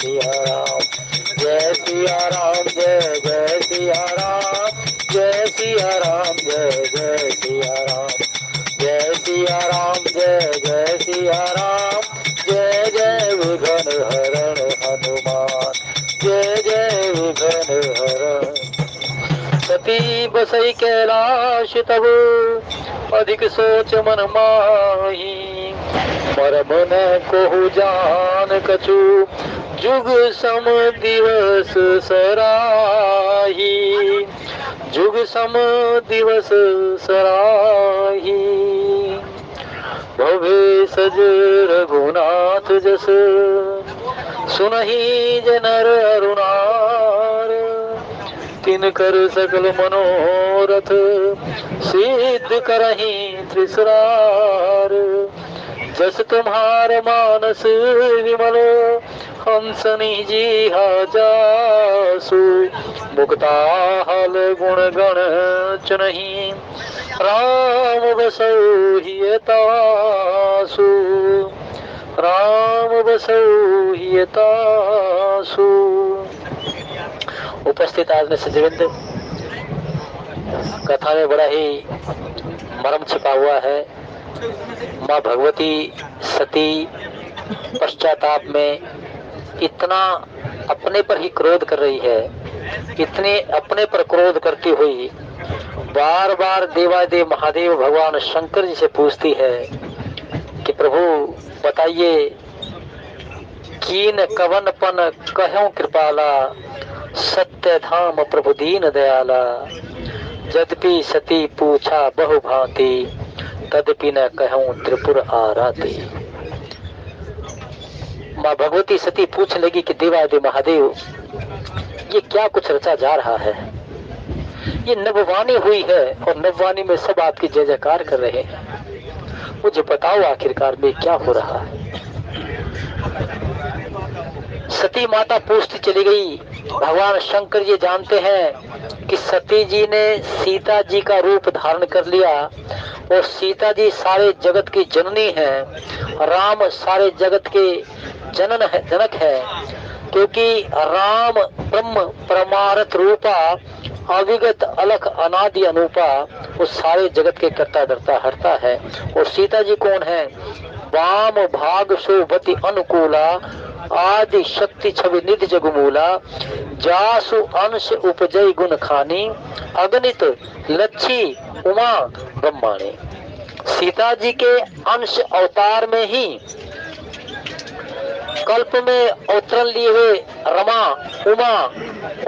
सिया राम, जय सिया राम, जय जय सिया राम, जय सिया राम, जय जय सिया राम, जय सिया राम, जय जय सिया राम, जय जय विघ्न हरण हनुमान, जय जय विघ्न हरण। सती बसई कैलाश तब अधिक सोच मन माही, मरम न कोहु जान कछु जुग सम दिवस सराही, जुग सम दिवस सराही। भवे सज रघुनाथ जस, सुनहि जे नर अरुणार, तिनकर सकल मनोरथ सिद्ध करहि त्रिसरार। जस तुम्हार मानस विमल, हंस निजीहा जासु, मुक्ता हल गुण गण चुनहि, राम बसौ हिय तासु, राम बसौ हिय तासु। उपस्थित आदमी सजविंद, कथा में बड़ा ही मर्म छिपा हुआ है। माँ भगवती सती पश्चाताप में इतना अपने पर ही क्रोध कर रही है, इतने अपने पर क्रोध करती हुई बार बार देवादेव महादेव भगवान शंकर जी से पूछती है कि प्रभु बताइए, कीन कवन पन कहूं कृपाला, सत्य धाम प्रभु दीन दयाला। यद्यपि सती पूछा बहु भांति, तदपि न कहूं त्रिपुर आराती। माँ भगवती सती पूछ लगी कि देवादेव महादेव, ये क्या कुछ रचा जा रहा है? ये नववाणी हुई है और नववाणी में सब आपकी जय जयकार कर रहे हैं। मुझे बताओ आखिरकार में क्या हो रहा है? सती माता पूछती चली गई। भगवान शंकर जी जानते हैं कि सती जी ने सीता जी का रूप धारण कर लिया और सीता जी सारे जगत की जननी है, राम सारे जगत के जनक है, क्योंकि राम ब्रह्म परमार्थ रूपा, अविगत अलख अनादि अनूपा, वो सारे जगत के कर्ता धर्ता हरता है। और सीता जी कौन है? वाम भाग शोभति अनुकूला, आदि शक्ति छवि निधि जगमूला, जासु अंश उपजय गुण खानी, अगणित लच्छी उमा ब्रह्माणी। सीता जी के अंश अवतार में ही कल्प में अवतरण लिए हुए रमा, उमा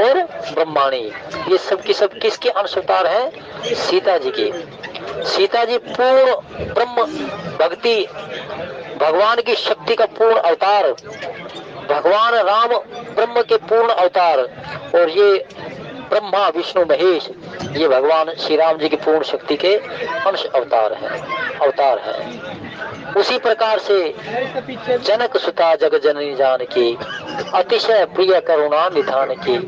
और ब्रह्माणी, ये सब की सब किसके अंश अवतार हैं? सीता जी के। सीता जी पूर्ण ब्रह्म भक्ति, भगवान की शक्ति का पूर्ण अवतार, भगवान राम ब्रह्म के पूर्ण अवतार, और ये ब्रह्मा विष्णु महेश ये भगवान श्री राम जी की पूर्ण शक्ति के अंश अवतार हैं। उसी प्रकार से जनक सुता जग जननी जान की, अतिशय प्रिय करुणा निधान की,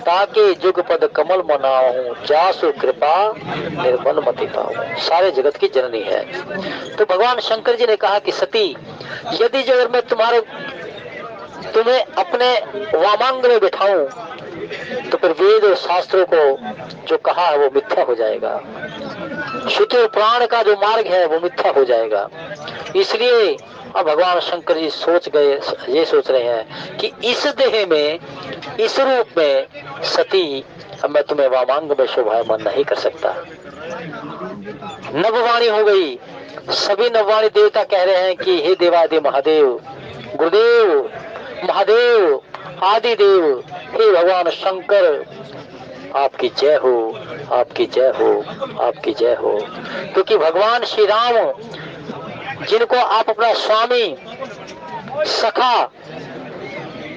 ताके जुग पद कमल मनाऊं, जासु कृपा निर्मल मति पाऊं। सारे जगत की जननी है। तो भगवान शंकर जी ने कहा कि सती, यदि जो मैं तुम्हें अपने वामांग में बिठाऊं तो फिर वेद और शास्त्रों को जो कहा है वो मिथ्या हो जाएगा, श्रुति और पुराण का जो मार्ग है वो मिथ्या हो जाएगा। इसलिए अब भगवान शंकर जी ये सोच रहे हैं कि इस देह में, इस रूप में सती, अब मैं तुम्हें वामांग में शोभायमान नहीं कर सकता। नववाणी हो गई। सभी नववाणी देवता कह रहे हैं कि हे देवादेव महादेव, गुरुदेव महादेव आदि देव, हे भगवान शंकर, आपकी जय हो, आपकी जय हो, आपकी जय हो। क्योंकि भगवान श्री राम, जिनको आप अपना स्वामी, सखा,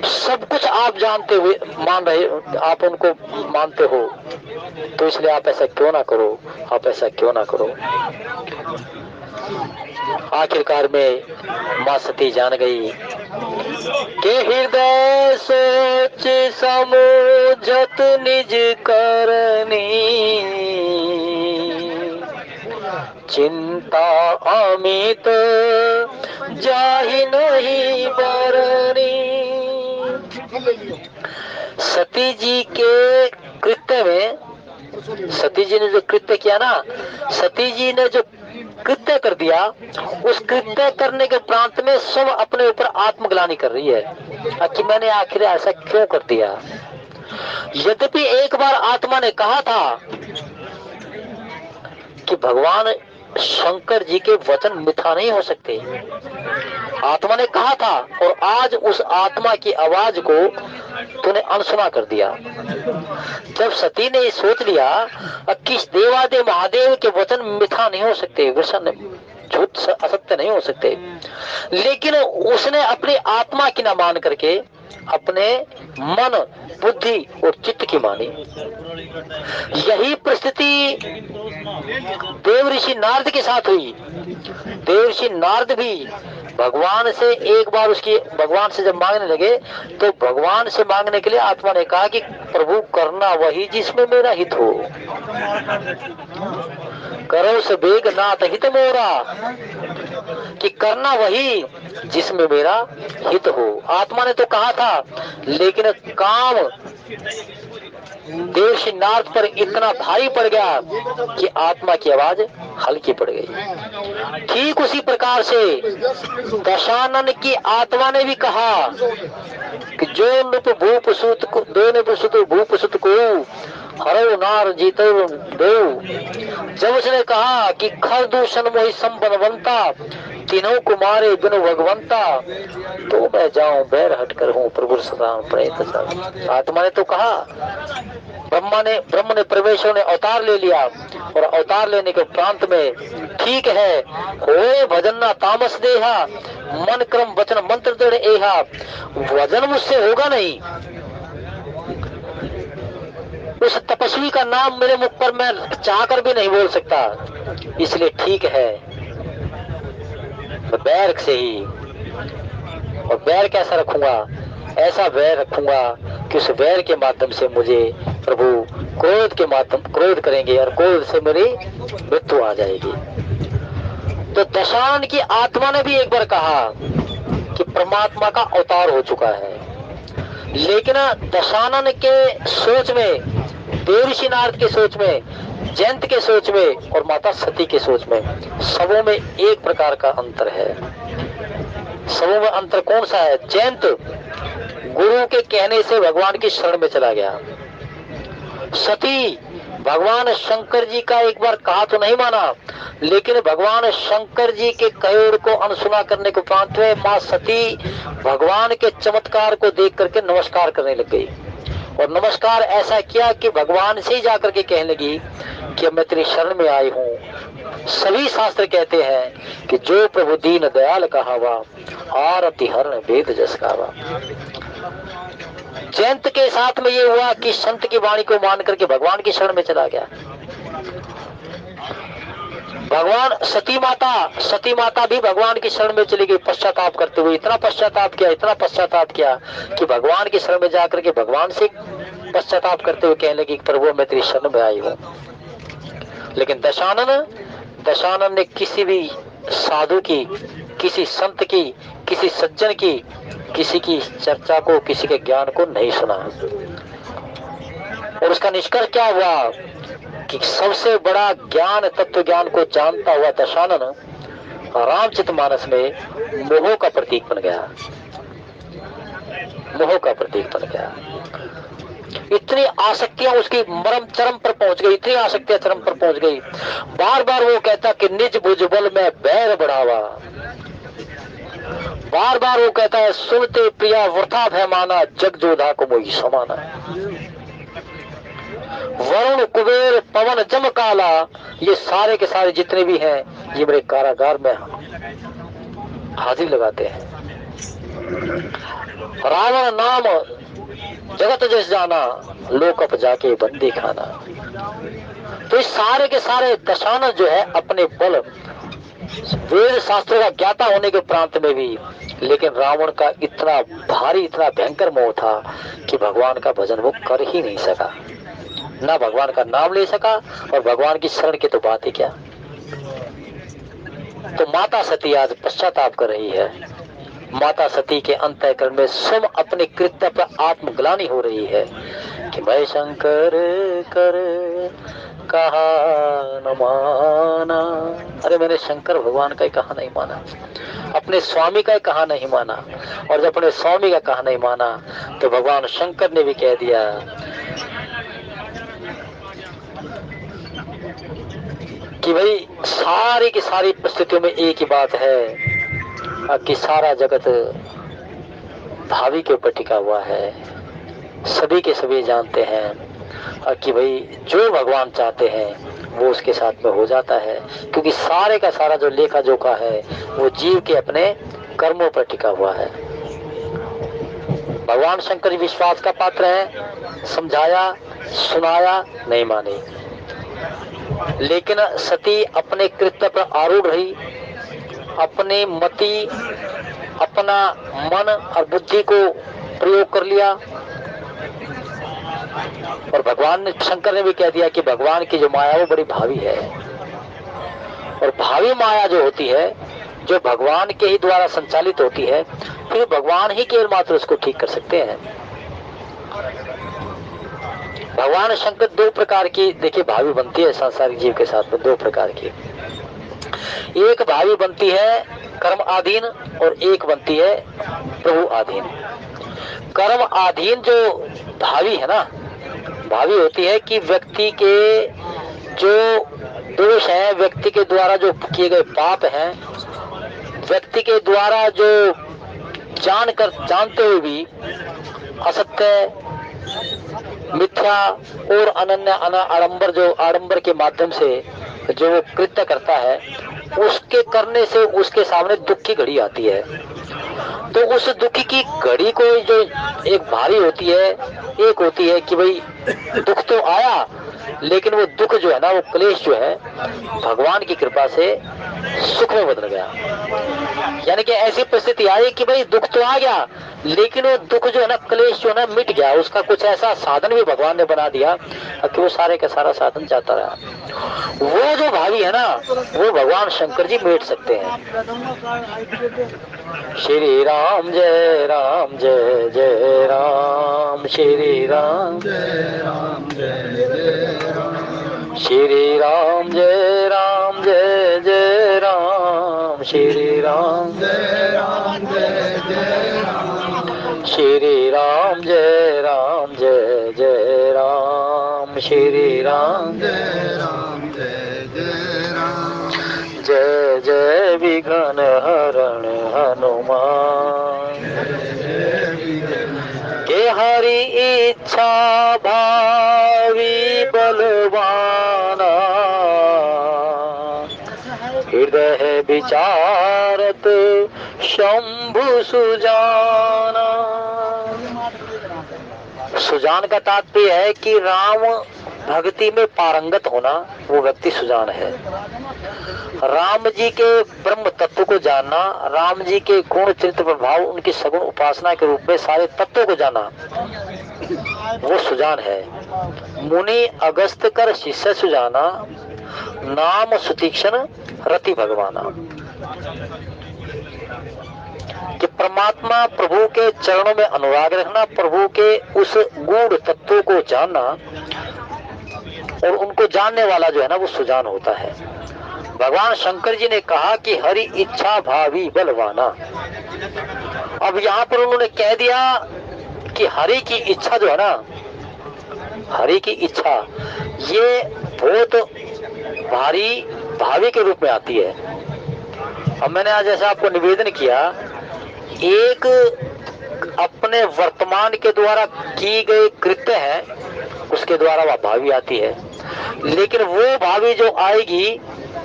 सब कुछ आप जानते हुए मान रहे, आप उनको मानते हो, तो इसलिए आप ऐसा क्यों ना करो, आप ऐसा क्यों ना करो। आखिरकार में मां सती जान गई कि हृदय सोच समझत निज करनी, चिंता अमित जाहि नहीं बरनी। सती जी के कृत्य में, सती जी ने जो कृत्य किया ना, सती जी ने जो कृत्य कर दिया, उस कृत्य करने के प्रांत में सब अपने ऊपर आत्मग्लानि कर रही है कि मैंने आखिर ऐसा क्यों कर दिया। यद्यपि एक बार आत्मा ने कहा था कि भगवान शंकर जी के वचन मिथ्या नहीं हो सकते, आत्मा ने कहा था, और आज उस आत्मा की आवाज को तूने अनसुना कर दिया। जब सती ने सोच लिया कि देवादेव महादेव के वचन मिथ्या नहीं हो सकते, वचन झूठ असत्य नहीं हो सकते, लेकिन उसने अपनी आत्मा की ना मान करके अपने मन, बुद्धि और चित्त की मानी। यही परिस्थिति देव ऋषि नारद के साथ हुई। देव ऋषि नारद भी भगवान से एक बार भगवान से जब मांगने लगे, तो भगवान से मांगने के लिए आत्मा ने कहा कि प्रभु करना वही जिसमें मेरा हित हो, करो से बेग नाथ हित मोरा, कि करना वही जिसमें मेरा हित हो। आत्मा ने तो कहा था, लेकिन काम देव नारद पर इतना भारी पड़ गया कि आत्मा की आवाज हल्की पड़ गई। ठीक उसी प्रकार से दशानन की आत्मा ने भी कहा कि जो नृप भूप सुत को, दो नृप सुत भूप सुत को हरो नार जीतो दो। जब उसने कहा कि खर दूषण मोहि संबनवंता, तीनों कुमारे बिनु भगवंता, तो मैं जाऊं बैर हटकर हूँ प्रभु सदान प्रेत। आत्मा ने तो कहा, ब्रह्म ने परमेश्वर ने अवतार ले लिया, और अवतार लेने के प्रांत में ठीक है, होए भजन ना तामस देहा, मन क्रम वचन मंत्र दृढ़ एहा, वजन मुझसे होगा नहीं। उस तपस्वी का नाम मेरे मुख पर मैं चाहकर भी नहीं बोल सकता, इसलिए ठीक है बैर से ही। और बैर कैसा रखूंगा? ऐसा बैर रखूंगा कि उस बैर के माध्यम से मुझे प्रभु क्रोध करेंगे और क्रोध से मेरी मृत्यु आ जाएगी। तो दशानन की आत्मा ने भी एक बार कहा कि परमात्मा का अवतार हो चुका है, लेकिन दशानन के सोच में, देवर्षि नारद के सोच में, जयंत के सोच में और माता सती के सोच में, सबों में एक प्रकार का अंतर है। सबों में अंतर कौन सा है? जयंत गुरु के कहने से भगवान की शरण में चला गया। सती भगवान शंकर जी का एक बार कहा तो नहीं माना, लेकिन भगवान शंकर जी के कहे को अनसुना करने के उपरांत में माँ सती भगवान के चमत्कार को देख करके नमस्कार करने लग गई, और नमस्कार ऐसा किया कि भगवान से ही जाकर के कहने लगी कि मैं तेरी शरण में आई हूँ। सभी शास्त्र कहते हैं कि जो प्रभु दीन दयाल कहावा, आरती हरण वेद जस गावा। जयंत के साथ में ये हुआ कि संत की वाणी को मान करके भगवान की शरण में चला गया। भगवान सती माता भी भगवान की शरण में चली गई, पश्चाताप करते हुए। इतना पश्चाताप किया कि भगवान की शरण में जाकर के भगवान से पश्चाताप करते हुए कहने लगी, प्रभु मैं तेरी शरण में आई हूँ। लेकिन दशानन ने किसी भी साधु की, किसी संत की, किसी सज्जन की, किसी की चर्चा को, किसी के ज्ञान को नहीं सुना। और उसका निष्कर्ष क्या हुआ कि सबसे बड़ा ज्ञान, तत्व ज्ञान को जानता हुआ दशानन रामचरितमानस में मोह का प्रतीक बन गया। मोह का प्रतीक बन गया। इतनी आसक्तियां उसकी मरम चरम पर पहुंच गई, इतनी आसक्तियां चरम पर पहुंच गई। बार बार वो कहता कि निज भुजबल में बैर बढ़ावा। बार बार वो कहता है सुनते प्रिया वृथा भय माना, जग जोधा को मोही समाना। वरुण कुबेर पवन जम काला, ये सारे के सारे जितने भी हैं, ये मेरे कारागार में हाजिर लगाते हैं। रावण नाम जगत जस जाना, लोकप जाके बंदी खाना। तो इस सारे के सारे दशानन जो है अपने बल, वेद शास्त्रों का ज्ञाता होने के प्रांत में भी, लेकिन रावण का इतना भारी, इतना भयंकर मोह था कि भगवान का भजन वो कर ही नहीं सका, ना भगवान का नाम ले सका, और भगवान की शरण की तो बात ही क्या। तो माता सती आज पश्चाताप कर रही है माता सती के अंतःकरण में स्वयं अपने कृत्य पर आत्मग्लानि हो रही है कि मैं शंकर कर कहा न माना। अरे मैंने शंकर भगवान का ही कहा नहीं माना, अपने स्वामी का ही कहा नहीं माना। और जब अपने स्वामी का कहा नहीं माना तो भगवान शंकर ने भी कह दिया कि भाई सारी की सारी परिस्थितियों में एक ही बात है कि सारा जगत भावी के ऊपर टिका हुआ है। सभी के सभी जानते हैं कि भाई जो भगवान चाहते हैं वो उसके साथ में हो जाता है, क्योंकि सारे का सारा जो लेखा जोखा है वो जीव के अपने कर्मों पर टिका हुआ है। भगवान शंकर विश्वास का पात्र है, समझाया सुनाया नहीं माने, लेकिन सती अपने कृत्य पर आरूढ़ रही, अपने मति अपना मन और बुद्धि को प्रयोग कर लिया। और भगवान ने शंकर ने भी कह दिया कि भगवान की जो माया वो बड़ी भावी है, और भावी माया जो होती है जो भगवान के ही द्वारा संचालित होती है, फिर भगवान ही केवल मात्र उसको ठीक कर सकते हैं। भगवान शंकर दो प्रकार की देखिए भावी बनती है सांसारिक जीव के साथ में, दो प्रकार की। एक भावी बनती है कर्म आधीन और एक बनती है प्रभु आधीन। कर्म आधीन जो भावी है ना, भावी होती है कि व्यक्ति के जो दोष हैं, व्यक्ति के द्वारा जो किए गए पाप हैं, व्यक्ति के द्वारा जो जानते हुए भी असत्य मिथ्या और अनन्य आडंबर जो आडंबर के माध्यम से जो वो कृत्य करता है, उसके करने से उसके सामने दुख की घड़ी आती है। तो उस दुख की घड़ी को जो एक भारी होती है, एक होती है कि भाई दुख तो आया, लेकिन वो दुख जो है ना, वो क्लेश जो है भगवान की कृपा से सुख में बदल गया। यानी कि ऐसी परिस्थिति आई कि भाई दुख तो आ गया, लेकिन वो दुख जो है ना, क्लेश जो है ना, मिट गया। उसका कुछ ऐसा साधन भी भगवान ने बना दिया कि वो सारे का सारा साधन जाता रहा। वो जो भावी है ना, वो भगवान शंकर जी मेट सकते हैं। श्री राम जय राम जय जय राम, श्री राम जय राम जय जय राम, श्री राम जय राम जय जय राम, श्री राम जय राम जय जय राम, श्री राम जय राम जय जय राम, श्री राम जय राम जय जय राम। जय जय विघ्न हरण हनुमान, के हरि इच्छा भावी बलवाना, हृदय विचारत शंभु सुजाना। सुजान का तात्पर्य है कि राम भक्ति में पारंगत होना, वो व्यक्ति सुजान है। राम जी के ब्रह्म तत्व को जानना, राम जी के गुण चरित्र प्रभाव, उनकी सगुण उपासना के रूप में सारे तत्वों को जाना, वो सुजान है। मुनि अगस्त कर शिष्य सुजाना, नाम सुतीक्षण रति भगवाना। कि परमात्मा प्रभु के चरणों में अनुराग रखना, प्रभु के उस गूढ़ तत्वों को जानना, और उनको जानने वाला जो है ना, वो सुजान होता है। भगवान शंकर जी ने कहा कि हरि इच्छा भावी बलवाना। अब यहाँ पर उन्होंने कह दिया कि हरि की इच्छा जो है ना, हरि की इच्छा ये बहुत भारी भावी के रूप में आती है। अब मैंने आज ऐसा आपको निवेदन किया, एक अपने वर्तमान के द्वारा की गई कृत्य है, उसके द्वारा वह भावी आती है, लेकिन वो भावी जो आएगी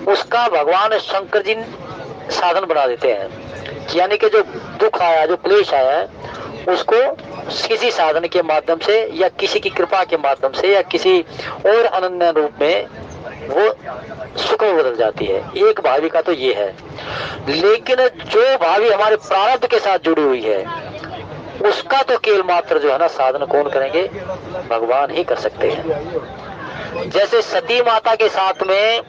उसका भगवान शंकर जी साधन बना देते हैं। यानी कि जो दुख आया, जो क्लेश आया है, उसको किसी साधन के माध्यम से या किसी की कृपा के माध्यम से या किसी और अनन्य रूप में वो सुख में बदल जाती है। एक भावी का तो ये है, लेकिन जो भावी हमारे प्रारब्ध के साथ जुड़ी हुई है, उसका तो केवल मात्र जो है ना साधन कौन करेंगे? भगवान ही कर सकते हैं। जैसे सती माता के साथ में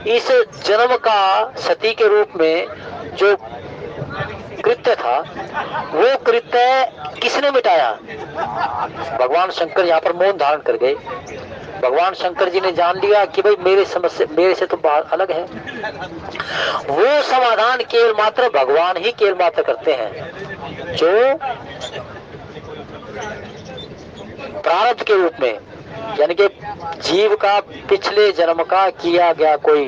इस जन्म का सती के रूप में जो कृत्य था, वो कृत्य किसने मिटाया? भगवान शंकर यहाँ पर मौन धारण कर गए। भगवान शंकर जी ने जान लिया कि भाई मेरे समस्या मेरे से तो बात अलग है। वो समाधान केवल मात्र भगवान ही केवल मात्र करते हैं, जो प्रारब्ध के रूप में, यानी कि जीव का पिछले जन्म का किया गया कोई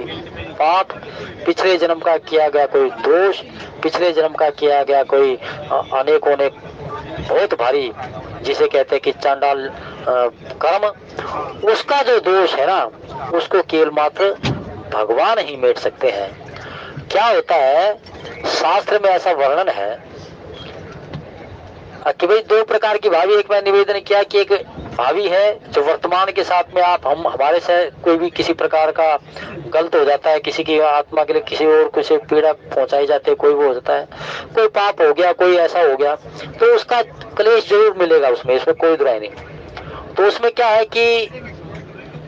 पाप, पिछले जन्म का किया गया कोई दोष, पिछले जन्म का किया गया कोई अनेक अनेक बहुत भारी, जिसे कहते हैं कि चांडाल कर्म, उसका जो दोष है ना, उसको केवल मात्र भगवान ही मेट सकते हैं। क्या होता है, शास्त्र में ऐसा वर्णन है कि भाई दो प्रकार की भावी, एक मैं निवेदन किया कि एक भावी है जो वर्तमान के साथ में आप हमारे से कोई भी किसी प्रकार का गलत हो जाता है, किसी की आत्मा के लिए किसी और कुछ पीड़ा पहुंचाई जाती है, कोई वो हो जाता है, कोई पाप हो गया, कोई ऐसा हो गया, तो उसका क्लेश जरूर मिलेगा उसमें, इसमें कोई दुराई नहीं। तो उसमें क्या है कि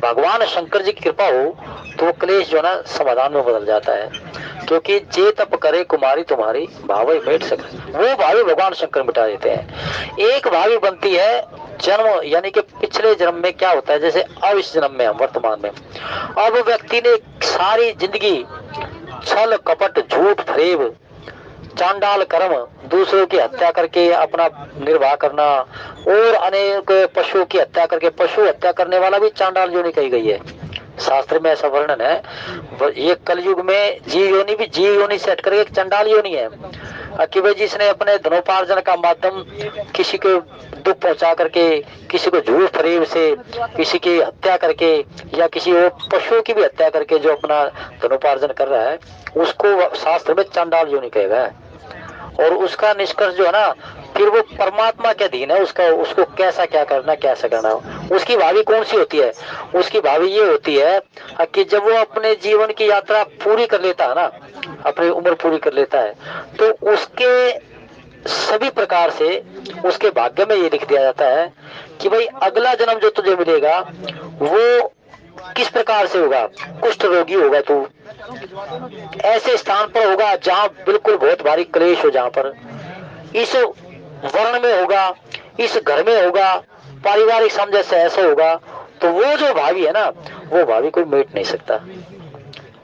भगवान शंकर जी की कृपा हो तो वो क्लेश जो है ना समाधान में बदल जाता है, क्योंकि जे तप करे कुमारी तुम्हारी भावी मेट सके, वो भावी भगवान शंकर मिटा देते हैं। एक भावी बनती है जन्म, यानी कि पिछले जन्म में क्या होता है, जैसे अब इस जन्म में हम वर्तमान में, अब व्यक्ति ने सारी जिंदगी छल कपट झूठ फरेब चांडाल कर्म, दूसरों की हत्या करके अपना निर्वाह करना, और अनेक पशुओं की हत्या करके, पशु हत्या करने वाला भी चांडाल योनि कही गई है, शास्त्र में ऐसा वर्णन है। ये कलयुग में जीव योनि भी जीव योनि से हटकर एक चंडाल योनि है कि भाई जिसने अपने धनोपार्जन का माध्यम किसी को दुख पहुंचा करके, किसी को झूठ फरेब से, किसी की हत्या करके, या किसी और पशुओं की भी हत्या करके जो अपना धनोपार्जन कर रहा है, उसको शास्त्र में चंडाल योनि कहेगा। और उसका निष्कर्ष जो है ना, फिर वो परमात्मा के अधीन है, उसका उसको कैसा क्या करना, कैसा करना। उसकी भावी कौन सी होती है? उसकी भावी ये होती है कि जब वो अपने जीवन की यात्रा पूरी कर लेता है ना, अपनी उम्र पूरी कर लेता है, तो उसके सभी प्रकार से उसके भाग्य में ये लिख दिया जाता है कि भाई अगला जन्म जो तुझे मिलेगा वो किस प्रकार से होगा। कुष्ठ रोगी होगा तू, ऐसे स्थान पर होगा जहां बिल्कुल बहुत भारी क्लेश हो, जहां पर इस वर्ण में होगा, इस घर में होगा, पारिवारिक समझ से ऐसा होगा। तो वो जो भावी है ना, वो भावी कोई मेट नहीं सकता,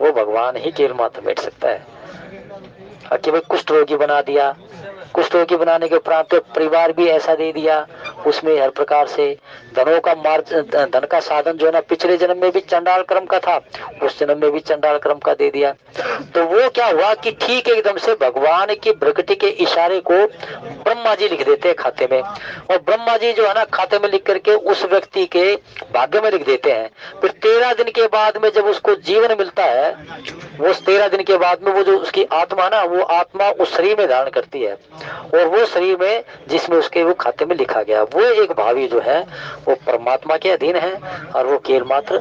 वो भगवान ही केवल मात्र मेट सकता है। कि भाई कुष्ठ रोगी बना दिया, कुष्ठ रोगी बनाने के उपरांत परिवार भी ऐसा दे दिया, उसमें हर प्रकार से धनों का धन का साधन जो है ना, पिछले जन्म में भी चंडाल कर्म का था, उस जन्म में भी चंडाल कर्म का दे दिया। तो वो क्या हुआ कि ठीक एकदम से भगवान की प्रकृति के इशारे को ब्रह्मा जी लिख देते हैं खाते में, और ब्रह्मा जी जो है ना खाते में लिख करके उस व्यक्ति के भाग्य में लिख देते हैं। फिर 13 दिन के बाद में जब उसको जीवन मिलता है, वो 13 दिन के बाद में वो जो उसकी आत्मा ना, वो आत्मा उस शरीर में धारण करती है, और वो शरीर में जिसमें उसके वो खाते में लिखा गया, वो एक भावी जो है वो परमात्मा के अधीन है, और वो केवल मात्र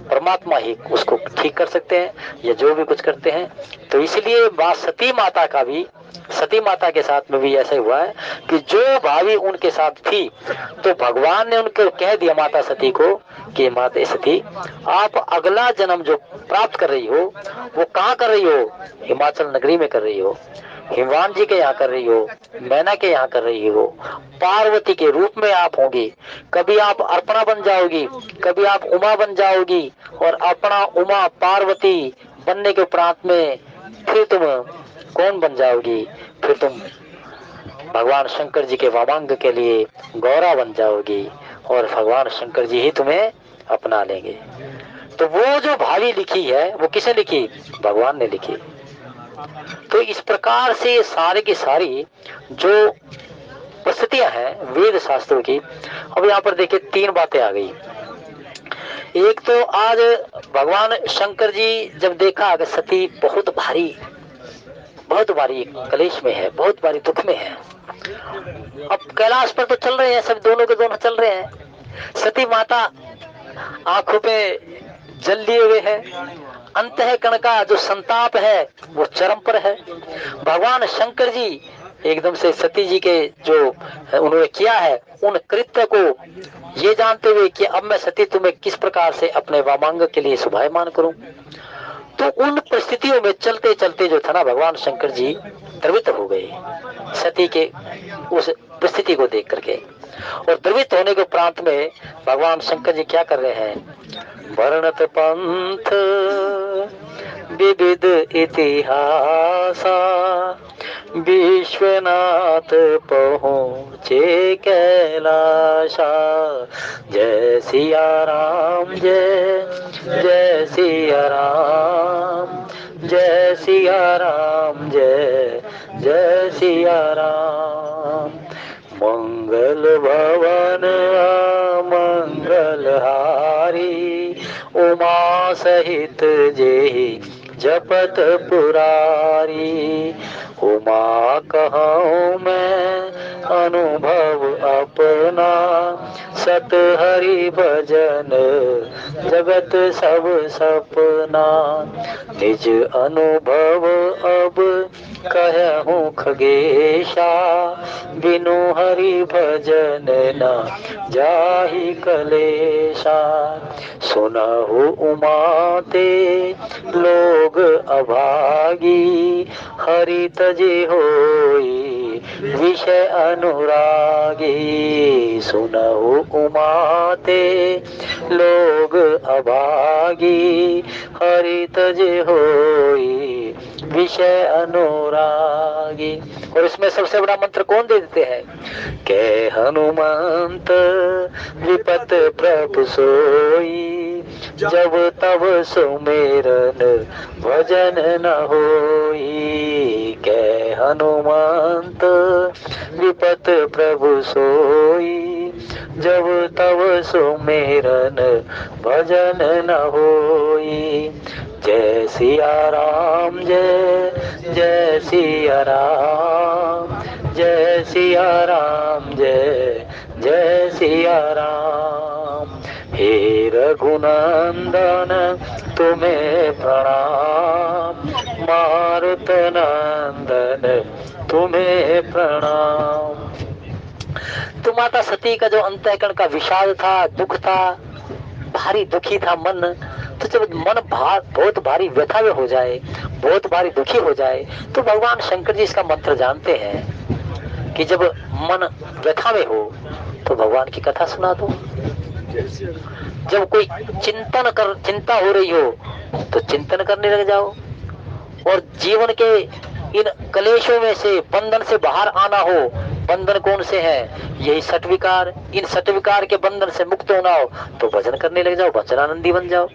परमात्मा ही उसको ठीक कर सकते हैं या जो भी कुछ करते हैं। तो इसलिए मां सती माता का भी, सती माता के साथ में भी ऐसा हुआ है कि जो भावी उनके साथ थी, तो भगवान ने उनको कह दिया माता सती को कि माता सती आप अगला जन्म जो प्राप्त कर रही हो वो कहाँ कर रही हो? हिमाचल नगरी में कर रही हो, हिमवान जी के यहाँ कर रही हो, मैना के यहाँ कर रही हो, पार्वती के रूप में आप होंगी। कभी आप अर्पणा बन जाओगी, कभी आप उमा बन जाओगी, और अर्पणा उमा पार्वती बनने के उपरांत में फिर तुम कौन बन जाओगी? फिर तुम भगवान शंकर जी के वामांग के लिए गौरा बन जाओगी, और भगवान शंकर जी ही तुम्हें अपना लेंगे। तो वो जो भावी लिखी है वो किसने लिखी? भगवान ने लिखी। तो इस प्रकार से सारे की सारी जो परिस्थितियां हैं वेद शास्त्रों की, अब यहाँ पर देखिए 3 बातें आ गई। एक तो आज भगवान शंकर जी जब देखा कि सती बहुत भारी कलेश में है, बहुत भारी दुख में है, अब कैलाश पर तो चल रहे हैं सब, दोनों के दोनों चल रहे हैं, सती माता आंखों पे जल लिए हुए है, अंतःकरण का जो संताप है वो चरम पर है। भगवान शंकर जी एकदम से सती जी के जो उन्होंने किया है उन कृत्य को ये जानते हुए कि अब मैं सती तुम्हें किस प्रकार से अपने वामांग के लिए शुभायमान करूं, तो उन परिस्थितियों में चलते चलते जो था ना, भगवान शंकर जी द्रवित हो गए सती के उस परिस्थिति को देख करके। और द्रवित होने के उपरांत में भगवान शंकर जी क्या कर रहे हैं, वर्णत पंथ विविध इतिहासा, विश्वनाथ पहुँचे कैलाशा। जय सिया राम, जय जय सिया राम, जय सिया राम, जय जय सिया राम। मंगल भवन मंगल हारी, उमा सहित जेहि जपत पुरारी। उमा कहूँ मैं अनुभव अपना, सत हरि भजन जगत सब सपना। निज अनुभव अब कहूँ खगेशा, बिनु हरि भजन न जाहि कलेशा। सुनहु उमा ते लोग अभागी, हरि तजे होई विषय अनुरागी। सुनहु उमा ते लोग अभागी, हरि तजे होई विषय अनुरागी। और इसमें सबसे बड़ा मंत्र कौन दे देते हैं, के हनुमंत विपत प्रभु सोई, जब तब सुमेरन भजन न होई। के हनुमंत विपत प्रभु सोई, जब तब सुमेरन भजन न होई। जय सिया राम, जय जय सिया राम, जय सिया राम, जय जय सिया राम। हे रघुनंदन तुम्हें प्रणाम, मारुत नंदन तुम्हें प्रणाम। तो माता सती का जो अंतःकरण का विषाद था, दुख था, भारी दुखी था मन। तो जब मन बहुत भारी व्यथा में हो जाए, बहुत भारी दुखी हो जाए, तो भगवान शंकर जी इसका मंत्र जानते हैं कि जब मन व्यथा में हो तो भगवान की कथा सुना दो। जब कोई चिंता हो रही हो तो चिंतन करने लग जाओ। और जीवन के इन कलेशों में से, बंधन से बाहर आना हो, बंधन कौन से हैं, यही सट विकार। इन सट विकार के बंधन से मुक्त होना हो तो भजन करने लग जाओ, भजनानंदी बन जाओ।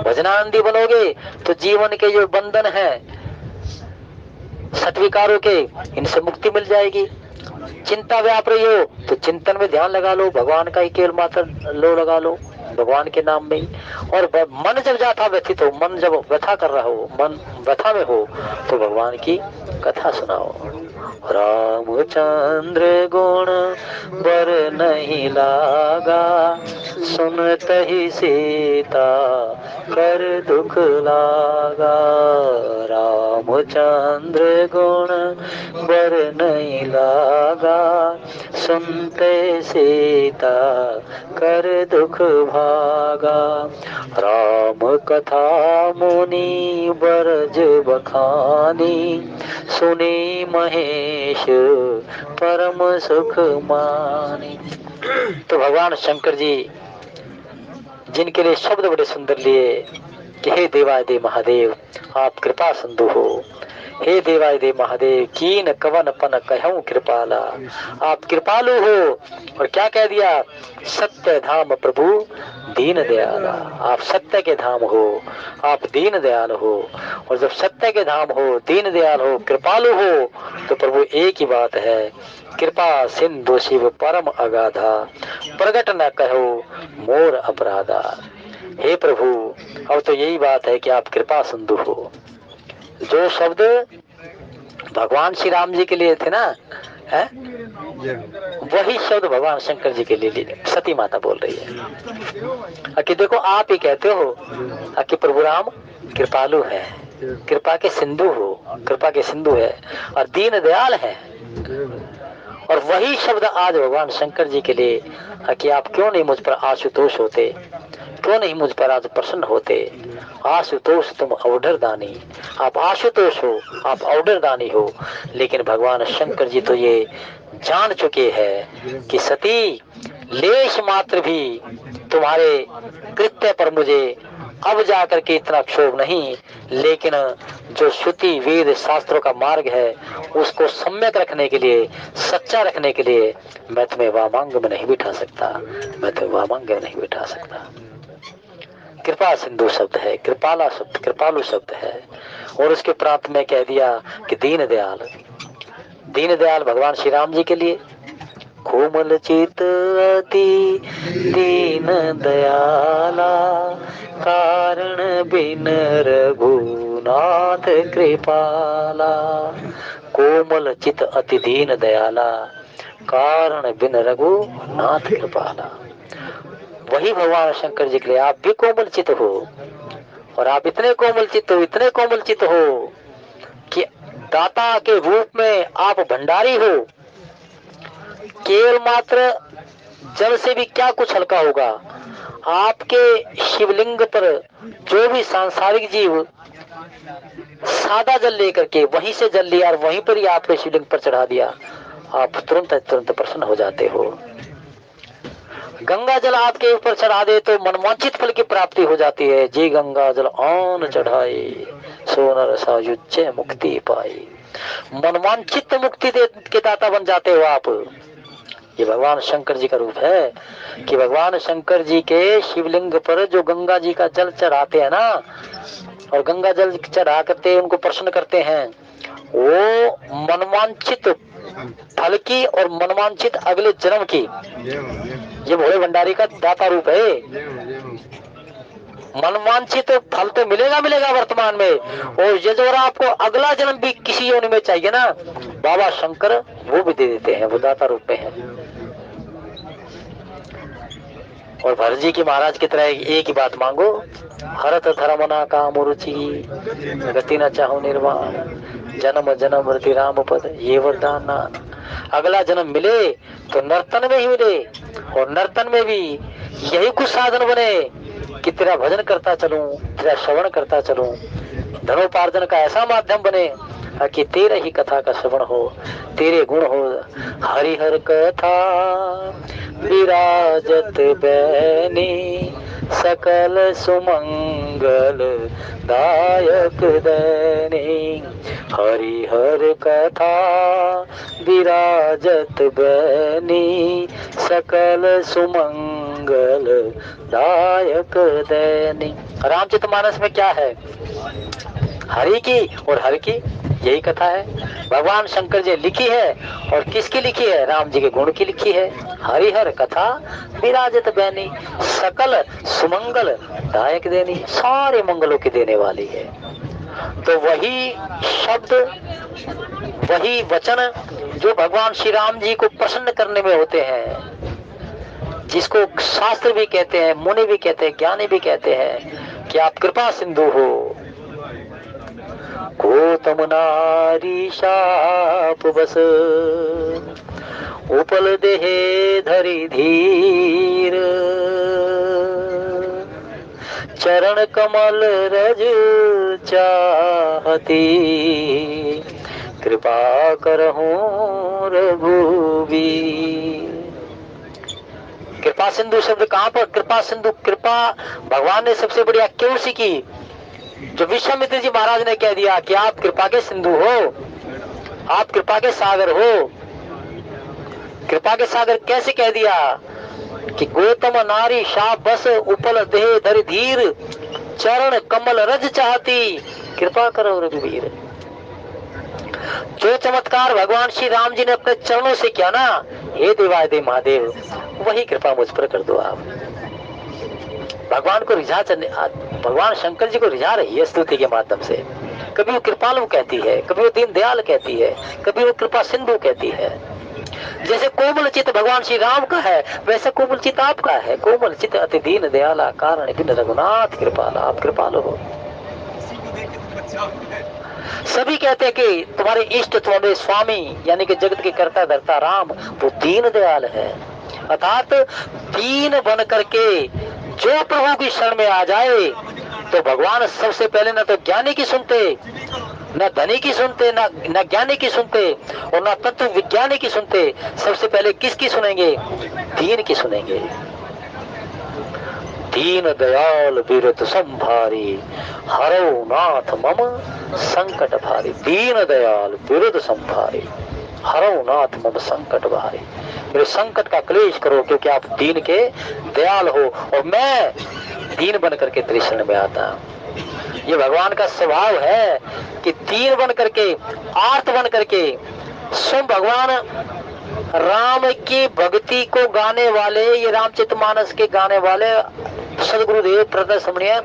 भजनानंदी बनोगे तो जीवन के जो बंधन हैं सट विकारों के, इनसे मुक्ति मिल जाएगी। चिंता व्याप रही हो तो चिंतन में ध्यान लगा लो, भगवान का ही केवल मात्र लो लगा लो, भगवान के नाम में ही। और मन जब जाता व्यथित हो, मन जब व्यथा कर रहा हो, मन व्यथा में हो, तो भगवान की कथा सुनाओ। रामचंद्र गुण बर नहीं लागा, सुनत ही सीता कर दुख लागा। रामचंद्र गुण बर नहीं लागा, सुनते सीता कर दुख भागा। राम कथा मुनि बरज बखानी, सुनी महेश परम सुख मानी। तो भगवान शंकर जी जिनके लिए शब्द बड़े सुंदर लिए कि हे देवादिदेव महादेव आप कृपा सिंधु हो, हे देवादिदेव महादेव कीन कवन पन कहूं कृपाला, आप कृपालु हो। और क्या कह दिया, सत्य धाम प्रभु दीन दयाला। आप सत्य के धाम हो, आप दीन दयाल हो। और जब सत्य के धाम हो, दीन दयाल हो, कृपालु हो, तो प्रभु एक ही बात है, कृपा सिंधु शिव परम अगाधा, प्रगट न कहो मोर अपराधा। हे प्रभु अब तो यही बात है कि आप कृपा सिंधु हो। जो शब्द भगवान श्री राम जी के लिए थे ना, है वही शब्द भगवान शंकर जी के लिए सती माता बोल रही है कि देखो आप ही कहते हो कि प्रभु राम कृपालु है, कृपा के सिंधु हो, कृपा के सिंधु है और दीन दयाल है। और वही शब्द आज भगवान शंकर जी के लिए कि आप क्यों नहीं मुझ पर आशुतोष होते, क्यों नहीं मुझ पर आज प्रसन्न होते। आशुतोष तुम अवधर दानी, आप आशुतोष हो, आप अवधर दानी हो। लेकिन भगवान शंकर जी तो ये जान चुके हैं कि सती लेश मात्र भी तुम्हारे कृत्य पर मुझे अब जाकर के इतना क्षोभ नहीं, लेकिन जो श्रुति वेद शास्त्रों का मार्ग है उसको सम्यक रखने के लिए, सच्चा रखने के लिए मैं तुम्हें वामांग में नहीं बिठा सकता, मैं तुम्हें वामांग में नहीं बिठा सकता। कृपा सिंधु शब्द है, कृपाला शब्द, कृपालु शब्द है। और उसके प्रांत में कह दिया कि दीन दयाल, दीन दयाल भगवान श्री राम जी के लिए कोमल चित अति दीन दयाला, कारण बिन रघुनाथ कृपाला। कोमल चित अति दीन दयाला, कारण बिन रघुनाथ कृपाला। वही भगवान शंकर जी के लिए आप भी कोमल चित हो, और आप इतने कोमल चित हो, इतने कोमल चित हो कि दाता के रूप में आप भंडारी हो। केवल मात्र जल से भी क्या कुछ हल्का होगा, आपके शिवलिंग पर जो भी सांसारिक जीव सादा जल लेकर के वहीं से जल लिया और वहीं पर ही आपके शिवलिंग पर चढ़ा दिया, आप तुरंत तुरंत प्रसन्न हो जाते हो। गंगा जल आपके ऊपर चढ़ा दे तो मनवांछित फल की प्राप्ति हो जाती है। जी गंगा जल आन चढ़ाए, सोनर सायुज्य मुक्ति पाई। मनवांछित मुक्ति के दाता बन जाते हो आप। ये भगवान शंकर जी का रूप है कि भगवान शंकर जी के शिवलिंग पर जो गंगा जी का जल चढ़ाते हैं ना, और गंगा जल चढ़ा करते उनको प्रसन्न करते हैं, वो मनवांछित फल की और मनवांछित अगले जन्म की, ये भोले भंडारी का दाता रूप है। मनवांछित फल तो मिलेगा मिलेगा वर्तमान में, और ये जो आपको अगला जन्म भी किसी योनि में चाहिए ना, बाबा शंकर वो भी दे देते हैं, वो दाता रूप में है। और भरत जी की महाराज की तरह एक ही बात मांगो, हरत धर्मना काम रुचि, गति न चाहो निर्वाण, जन्म जन्म मृति राम पद, ये वरदान ना। अगला जन्म मिले तो नर्तन में ही मिले, और नर्तन में भी यही कुछ साधन बने कि तेरा भजन करता चलूं, तेरा श्रवण करता चलूं। धनोपार्जन का ऐसा माध्यम बने कि तेरे ही कथा का श्रवण हो, तेरे गुण हो। हरिहर कथा विराजत बैनी, सकल सुमंगल दायक दैनी। हरिहर कथा विराजत बैनी, सकल सुमंगल दायक दैनी। रामचरितमानस में क्या है? हरि की और हर की यही कथा है। भगवान शंकर जी लिखी है, और किसकी लिखी है? राम जी के गुण की लिखी है। हरिहर कथा विराजत बैनी, सकल सुमंगल दायक देनी, सारे मंगलों की देने वाली है। तो वही शब्द, वही वचन जो भगवान श्री राम जी को प्रसन्न करने में होते हैं, जिसको शास्त्र भी कहते हैं, मुनि भी कहते हैं, ज्ञानी भी कहते हैं कि आप कृपा सिंधु हो। गौतम नारी शाप बस, उपल देहे धरि धीर, चरण कमल रज चाहती, कृपा करहूं रघुवीर। कृपा सिंधु शब्द कहाँ पर? कृपा सिंधु, कृपा भगवान ने सबसे बड़ी क्यों सीखी? जो विश्वामित्र जी महाराज ने कह दिया कि आप कृपा के सिंधु हो, आप कृपा के सागर हो। कृपा के सागर कैसे कह दिया कि गौतम नारी शाप बस, उपल देह धरि धीर, चरण कमल रज चाहती, कृपा करो रघुवीर। जो चमत्कार भगवान श्री राम जी ने अपने चरणों से किया ना, हे देवादे महादेव, वही कृपा मुझ पर कर दो आप। भगवान को रिझा चलने, भगवान शंकर जी को रिझा रही है स्तुति के माध्यम से। कभी वो कृपालु कहती है, कभी वो दीन दयाल कहती है, कभी वो कृपा सिंधु कहती है। जैसे कोमल चित भगवान श्री राम का है, वैसे कोमल चित आपका है। कोमल चित अति दीन दयाला, कारण बिन रघुनाथ कृपाला, आप कृपालु हो। सभी कहते हैं कि तुम्हारे इष्ट, तुम्हारे स्वामी, यानी कि जगत के कर्ता धर्ता राम, वो दीन दयाल है। अर्थात दीन बन करके जो प्रभु की शरण में आ जाए तो भगवान सबसे पहले न तो ज्ञानी की सुनते, न धनी की सुनते, न ज्ञानी की सुनते और न तत्व विज्ञानी की सुनते। सबसे पहले किसकी सुनेंगे? दीन की सुनेंगे। दीन दयाल बिरत संभारी, हरो नाथ मम संकट भारी। दीन दयाल बिरत संभारी, हरो नाथ मम संकट भारी। मेरे संकट का क्लेश करो, क्योंकि आप दीन के दयाल हो और मैं दीन बन करके तेरी शरण में आता हूं। ये भगवान का स्वभाव है कि दीन बन करके, आर्त बन करके, स्वयं भगवान राम की भक्ति को गाने वाले, ये रामचरितमानस के गाने वाले सदगुरुदेव प्रदय समणीय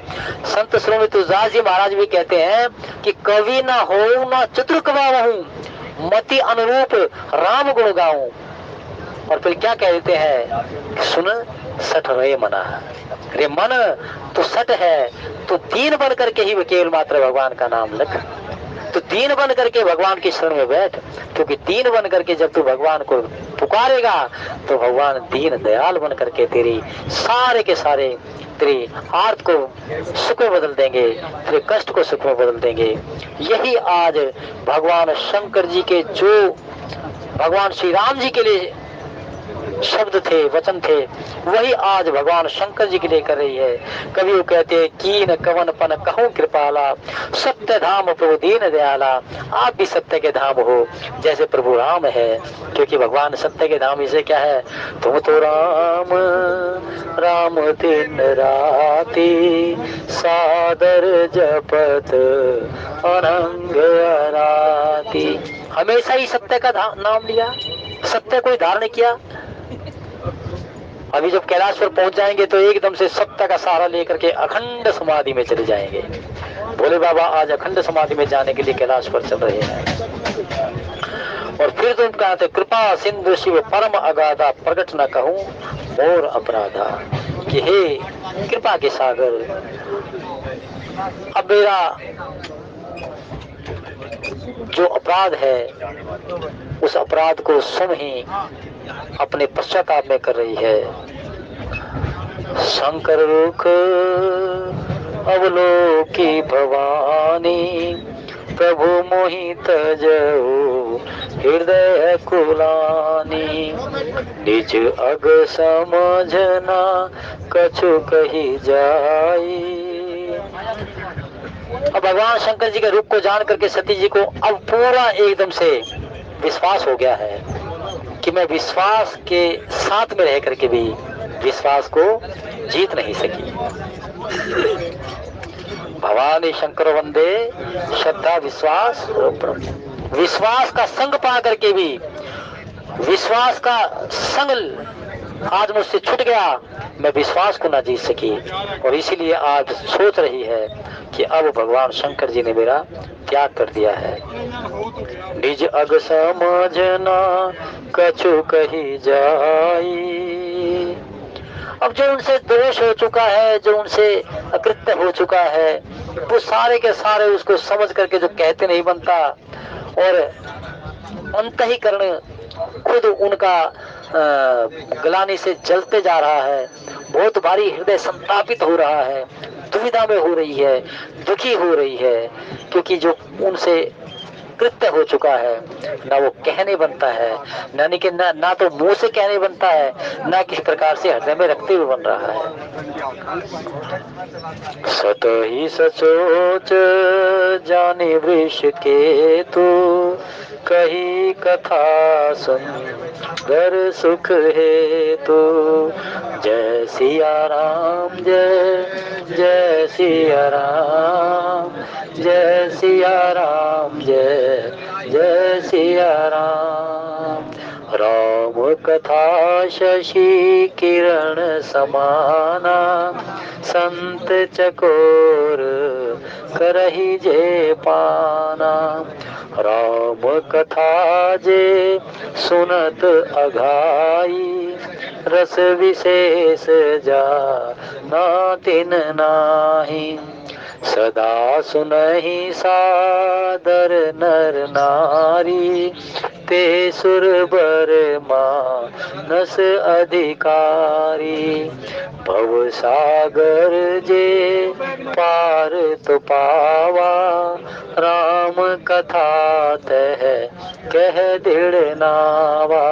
संत श्रोमणी तुलसीदास जी महाराज भी कहते हैं कि कवि ना हो ना चतुर कवाहूं, मति अनुरूप राम गुण गाऊं। और फिर क्या कहते हैं? सुन सठ रे मना, रे मन तो सठ है, तो दीन बन करके ही केवल मात्र भगवान का नाम लख। तो दीन बन करके भगवान की शरण में बैठ, क्योंकि दीन बन करके जब तू भगवान को पुकारेगा तो भगवान दीन दयाल बन करके तेरी सारे के सारे तेरी आर्त को सुख में बदल देंगे, तेरे कष्ट को सुख में बदल देंगे। यही आज भगवान शंकर जी के, जो भगवान श्री राम जी के लिए शब्द थे, वचन थे, वही आज भगवान शंकर जी के लिए कर रही है। कभी वो कहते हैं कीन कवन पन कहूं कृपाला, सत्य धाम प्रभु दीन दयाला। आप भी सत्य के धाम हो जैसे प्रभु राम है, क्योंकि भगवान सत्य के धाम। इसे क्या है? तुम तो राम राम दिन राती, सादर जपत अनंग राती। हमेशा ही सत्य का नाम लिया, सत्य को धारण किया। अभी जब कैलाश पर पहुंच जाएंगे तो एकदम से सत्य का सहारा लेकर के अखंड समाधि में चले जाएंगे। भोले बाबा आज अखंड समाधि में जाने के लिए कैलाश पर चल रहे हैं। और फिर तुम कहते कृपा सिंधु शिव परम अगाधा, प्रकट न कहूं मोर अपराधा। कि हे कृपा के सागर, अब मेरा जो अपराध है उस अपराध को सुन ही अपने पश्चाताप में कर रही है। शंकर रुख अवलोकी भवानी, प्रभु मोहि तजऊ हृदय कुलानी। निज अग समझना कछु कही जाई। अब भगवान शंकर जी के रूप को जान करके सती जी को अब पूरा एकदम से विश्वास हो गया है कि मैं विश्वास के साथ में रह करके भी विश्वास को जीत नहीं सकी। भवानी शंकर वंदे श्रद्धा विश्वास, विश्वास का संग पा करके भी विश्वास का संग आज मुझसे छूट गया, मैं विश्वास को ना जीत सकी। और इसीलिए आज सोच रही है कि अब भगवान शंकर जी ने मेरा त्याग कर दिया है। निज अग समझना कछु कही जाई। अब जो उनसे दोष हो चुका है, जो उनसे अकृत्य हो चुका है, वो सारे के सारे उसको समझ करके जो कहते नहीं बनता, और अंतःकरण खुद उनका गलानी से जलते जा रहा है। बहुत भारी हृदय संतापित हो रहा है, दुविधा में हो रही है, दुखी हो रही है, क्योंकि जो उनसे कृत्य हो चुका है ना वो कहने बनता है, ना तो मुंह से कहने बनता है, ना किसी प्रकार से हृदय में रखते हुए बन रहा है। सत ही सचोच जाने वृष के तू, कही कथा सुंदर सुख है तो। जय सिया राम, जय जय सिया राम, जय सिया राम, जय जय सिया राम। राम कथा शशि किरण समाना, संत चकोर करही जे पाना। राम कथा जे सुनत अघाई, रस विशेष जा नातिन नाही। सदा सुनहि सादर नर नारी, ते सुरबर मानस अधिकारी। भव सागर जे पार तो पावा, राम कथा तह कह दृढ़ नावा।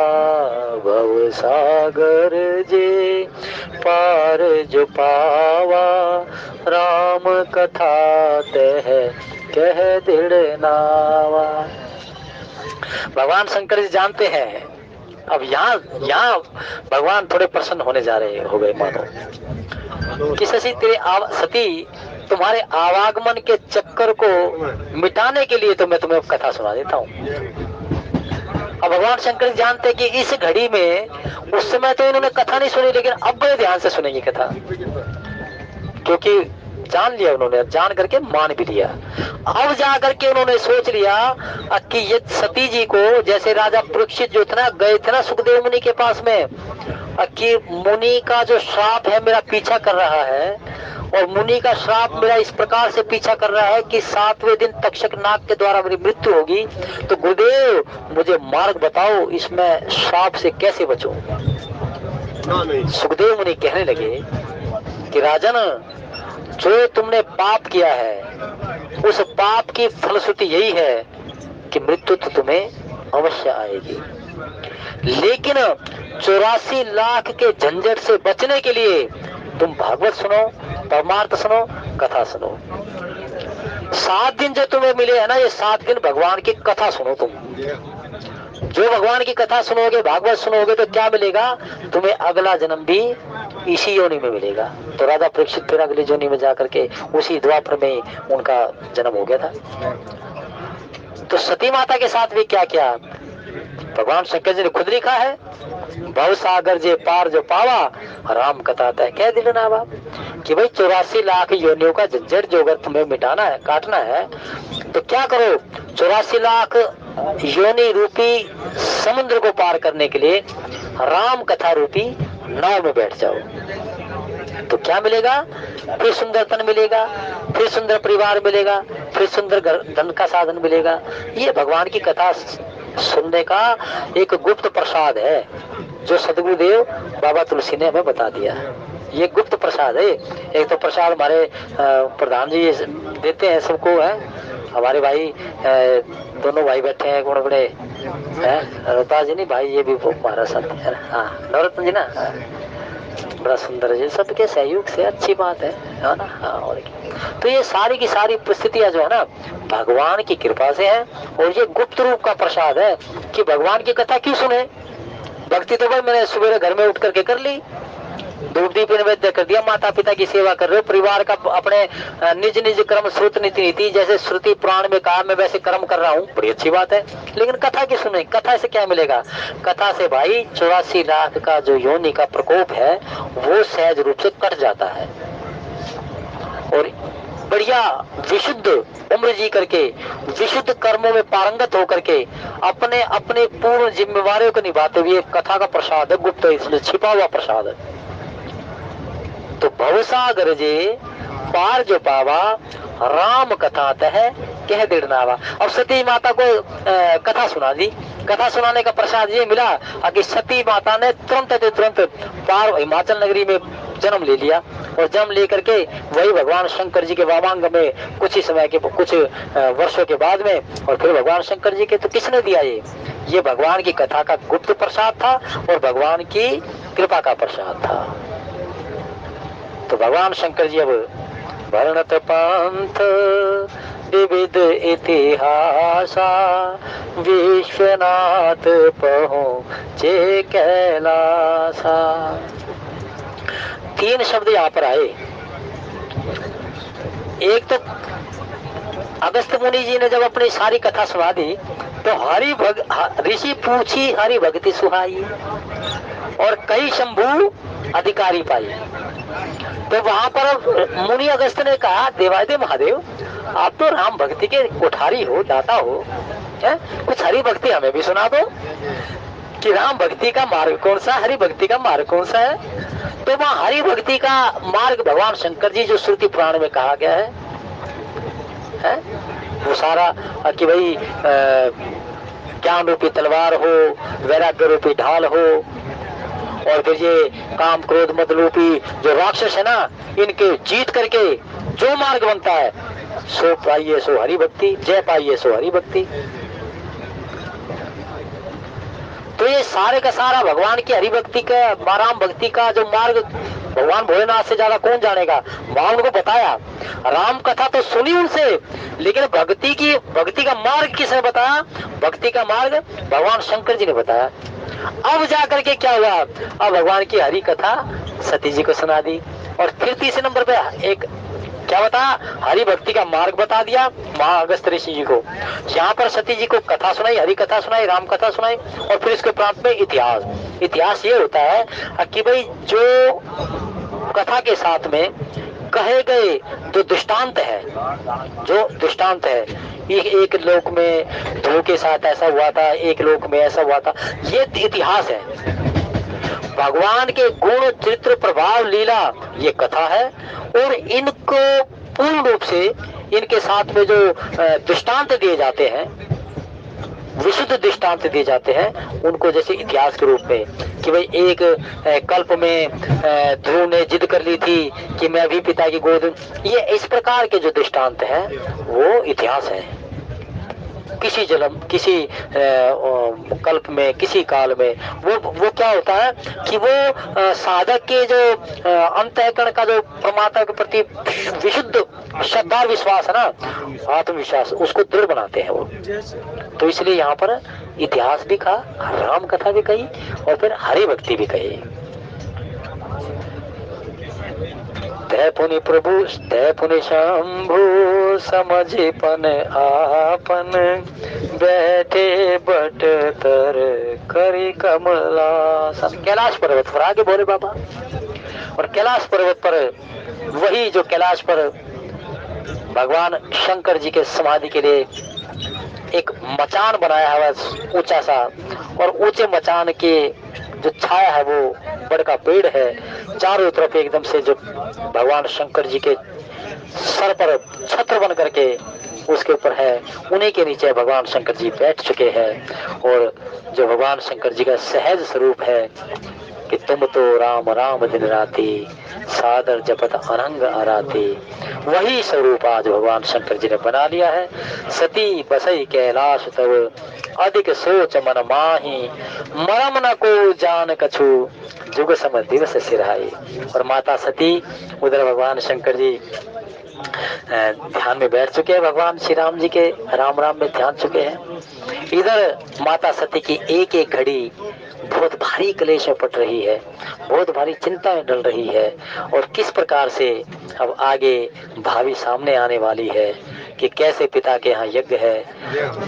भव सागर जे पार जो पावा, राम कथा तह कह दृढ़ नावा। भगवान शंकर जी जानते हैं अब यहाँ भगवान थोड़े प्रसन्न होने जा रहे हो गए मानो कि शशि तेरे सती तुम्हारे आवागमन के चक्कर को मिटाने के लिए तो मैं तुम्हें कथा सुना देता हूँ। अब भगवान शंकर जानते कि इस घड़ी में, उस समय तो इन्होंने कथा नहीं सुनी, लेकिन अब बड़े ध्यान से सुनेंगे कथा, क्योंकि जान लिया उन्होंने, जान करके मान भी लिया। अब जा करके उन्होंने सोच लिया कि ये सती जी को, जैसे राजा परीक्षित जो था गए थे ना सुखदेव मुनि के पास में, कि मुनि का जो श्राप है मेरा पीछा कर रहा है, और मुनि का श्राप मेरा इस प्रकार से पीछा कर रहा है कि 7वें दिन तक्षक नाग के द्वारा मेरी मृत्यु होगी। तो गुरुदेव मुझे मार्ग बताओ, इसमें श्राप से कैसे बचूं। सुखदेव मुनि कहने लगे कि राजन, जो तुमने पाप किया है उस पाप की फलश्रुति यही है कि मृत्यु तो तुम्हें अवश्य आएगी, लेकिन 84 लाख के झंझट से बचने के लिए तुम भागवत सुनो, परमार्थ सुनो, कथा सुनो। 7 दिन जो तुम्हें मिले है ना, ये 7 दिन भगवान की कथा सुनो। तुम जो भगवान की कथा सुनोगे, भागवत सुनोगे, तो क्या मिलेगा तुम्हें? अगला जन्म भी इसी योनि में मिलेगा। तो राजा परीक्षित फिर अगली योनि में जाकर के उसी द्वापर में उनका जन्म हो गया था। तो सती माता के साथ भी क्या किया भगवान शंकर जी ने खुद लिखा है, भव सागर जे पार जो पावा, राम कथा तय कह दिल नावा। कि भाई 84 लाख योनियों का झंझट जो अगर तुम्हें मिटाना है, काटना है, तो क्या करो? 84 लाख योनि रूपी समुद्र को पार करने के लिए राम कथा रूपी नाव में बैठ जाओ। तो क्या मिलेगा? फिर सुंदर तन मिलेगा, फिर सुंदर परिवार मिलेगा, फिर सुंदर धन का साधन मिलेगा। ये भगवान की कथा सुनने का एक गुप्त प्रसाद है जो सदगुरुदेव बाबा तुलसी ने हमें बता दिया। ये गुप्त प्रसाद है। एक तो प्रसाद हमारे प्रधान जी देते हैं सबको, है हमारे भाई दोनों भाई बैठे हैं गुण बड़े रोहतास जी नहीं भाई, ये भी हमारा संत है। हाँ नवरत्न जी ना, बड़ा सुंदर है, सबके सहयोग से अच्छी बात है ना। हाँ, और तो ये सारी की सारी परिस्थितियां जो है ना भगवान की कृपा से है, और ये गुप्त रूप का प्रसाद है कि भगवान की कथा क्यों सुने। भक्ति तो भाई मैंने सुबह घर में उठ करके कर ली, धूप दीप नैवेद्य कर दिया, माता पिता की सेवा कर रहे हो, परिवार का अपने निज निज कर्म श्रुत नीति नीति जैसे श्रुति पुराण में कहा मैं वैसे कर्म कर रहा हूँ, बड़ी अच्छी बात है। लेकिन कथा की सुने, कथा से क्या मिलेगा? कथा से भाई 84 लाख का जो योनि का प्रकोप है वो सहज रूप से कट जाता है, और बढ़िया विशुद्ध उम्र जी करके विशुद्ध कर्मों में पारंगत होकर के अपने अपने पूर्ण जिम्मेवारियों को निभाते हुए कथा का प्रसाद है, गुप्त इसलिए छिपा हुआ प्रसाद है। तो भवसागर जे पार जो पावा, राम कथा तह कह दिड़नावा। अब सती माता को कथा सुना दी। कथा सुनाने का प्रसाद ये मिला कि सती माता ने तुरंत पार हिमाचल नगरी में जन्म ले लिया, और जन्म लेकर के वही भगवान शंकर जी के वामांग में कुछ ही समय के कुछ वर्षों के बाद में, और फिर भगवान शंकर जी के तो किसने दिया? ये भगवान की कथा का गुप्त प्रसाद था और भगवान की कृपा का प्रसाद था। तो भगवान शंकर जी अब वर्णत पंथ विविध इतिहासा, विश्वनाथ पहुँचे कैलासा। 3 शब्द यहाँ पर आए। एक तो अगस्त मुनि जी ने जब अपनी सारी कथा सुना दी तो ऋषि पूछी हरि भक्ति सुहाई, और कई शंभु अधिकारी पाई। तो वहां पर मुनि अगस्त ने कहा, देवादिदेव महादेव आप तो राम भक्ति के कोठारी हो, दाता हो, कुछ हरि भक्ति हमें भी सुना दो कि राम भक्ति का मार्ग कौन सा, हरि भक्ति का मार्ग कौन सा है। तो वहाँ हरि भक्ति का मार्ग भगवान शंकर जी जो श्रुति पुराण में कहा गया है वो सारा कि भाई ज्ञान रूपी तलवार हो, वैराग्य रूपी ढाल हो, और फिर ये काम क्रोध मद रूपी जो राक्षस है ना, इनके जीत करके जो मार्ग बनता है, सो पाइए सो हरि भक्ति, जय पाइए सो हरि भक्ति। तो ये सारे का सारा भगवान की हरि भक्ति का, राम भक्ति का जो मार्ग भगवान भोलेनाथ से ज्यादा कौन जानेगा, वहां उनको बताया। राम कथा तो सुनी उनसे, लेकिन भक्ति का मार्ग किसने बताया? भक्ति का मार्ग भगवान शंकर जी ने बताया। अब जाकर के क्या हुआ, अब भगवान की हरि कथा सती जी को सुना दी, और फिर तीसरे नंबर पे एक क्या बताया, हरि भक्ति का मार्ग बता दिया महा अगस्त्य ऋषि जी को। यहाँ पर सती जी को कथा सुनाई, हरि कथा सुनाई, राम कथा सुनाई, और फिर इसके प्रांत में इतिहास ये होता है कि भाई जो कथा के साथ में कहे गए जो दृष्टांत है, एक लोक में ध्रुव के साथ ऐसा हुआ था, एक लोक में ऐसा हुआ था, ये इतिहास है। भगवान के गुण चरित्र प्रभाव लीला ये कथा है, और इनको पूर्ण रूप से इनके साथ में जो दृष्टांत दिए जाते हैं, विशुद्ध दृष्टांत दिए जाते हैं, उनको जैसे इतिहास के रूप में कि भाई एक कल्प में ध्रुव ने जिद कर ली थी कि मैं भी पिता की गोद, ये इस प्रकार के जो दृष्टांत है वो इतिहास है। किसी कल्प में, किसी काल में वो क्या होता है कि वो साधक के जो अंतःकरण का जो परमात्मा के प्रति विशुद्ध श्रद्धा विश्वास है ना, आत्मविश्वास, उसको दृढ़ बनाते हैं वो। तो इसलिए यहाँ पर इतिहास भी कहा, राम कथा भी कही, और फिर हरि भक्ति भी कही। तै पुनि प्रभु तै पुनि शंभु समझिपन आपन, बैठे बट तर करी कमलासन। कैलाश पर्वत पर आगे बोले बाबा, और कैलाश पर्वत पर वही जो कैलाश पर भगवान शंकर जी के समाधि के लिए एक मचान बनाया है ऊंचा सा, और ऊंचे मचान के जो छाया है वो बड़ का पेड़ है, चारों तरफ एकदम से जो भगवान शंकर जी के सर पर छत्र बन करके उसके ऊपर है, उन्हीं के नीचे भगवान शंकर जी बैठ चुके हैं। और जो भगवान शंकर जी का सहज स्वरूप है कि तुम तो राम राम दिन राती, सादर जपत अनंग आराती, वही स्वरूप आज भगवान शंकर जी ने बना लिया है। सती बसई कैलाश तब, अधिक सोच मन माही, मरम न को जान कछु, जुग सम दिवस सिराई। और माता सती उधर भगवान शंकर जी ध्यान में बैठ चुके हैं, भगवान श्री राम जी के राम राम में ध्यान चुके हैं। इधर माता सती की एक एक घड़ी बहुत भारी क्लेश में पट रही है, बहुत भारी चिंता में डल रही है, और किस प्रकार से अब आगे भावी सामने आने वाली है कि कैसे पिता के यहाँ यज्ञ है।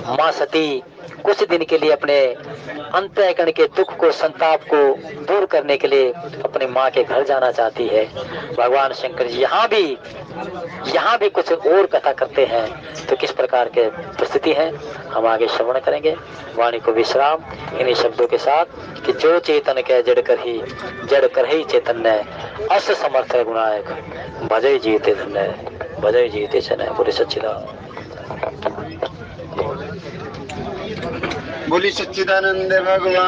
माँ सती कुछ दिन के लिए अपने अंतःकरण के दुख को, संताप को दूर करने के लिए अपने माँ के घर जाना चाहती है। भगवान शंकर जी यहाँ भी कुछ और कथा करते हैं, तो किस प्रकार के परिस्थिति है हम आगे श्रवण करेंगे। वाणी को विश्राम इन्हीं शब्दों के साथ कि जो चेतन के जड़ कर ही चैतन्य, अस समर्थ गुणायक, भजय जीते धन्य, भजय जीते चने। बोले सच्चिदानंद, बोली सच्चिदानंद भगवान।